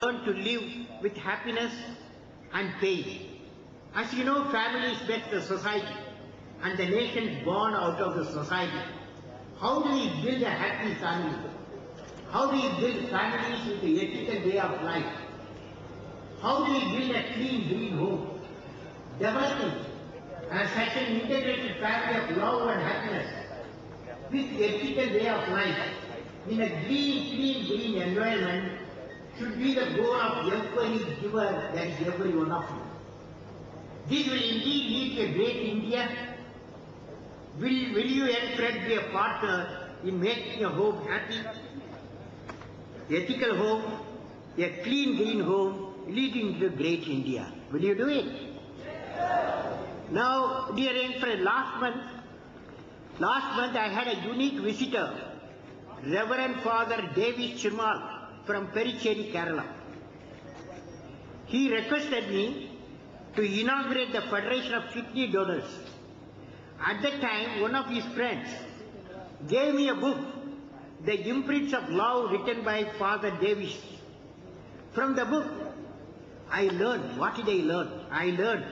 learn to live with happiness and pain. As you know, families make the society and the nations born out of the society. How do we build a happy family? How do we build families with the ethical way of life? How do we build a clean green home? Developing such an integrated family of love and happiness with ethical way of life in a green environment should be the goal of every giver, that is every one of you. This will indeed lead to a great India. Will you and Fred be a partner in making a home happy? Ethical home, a clean green home leading to a great India. Will you do it? Now, dear friend, last month I had a unique visitor, Reverend Father Davis Chimal from Pericheri, Kerala. He requested me to inaugurate the Federation of Kidney Donors. At that time, one of his friends gave me a book, The Imprints of Love, written by Father Davis. From the book, I learned. What did I learn? I learned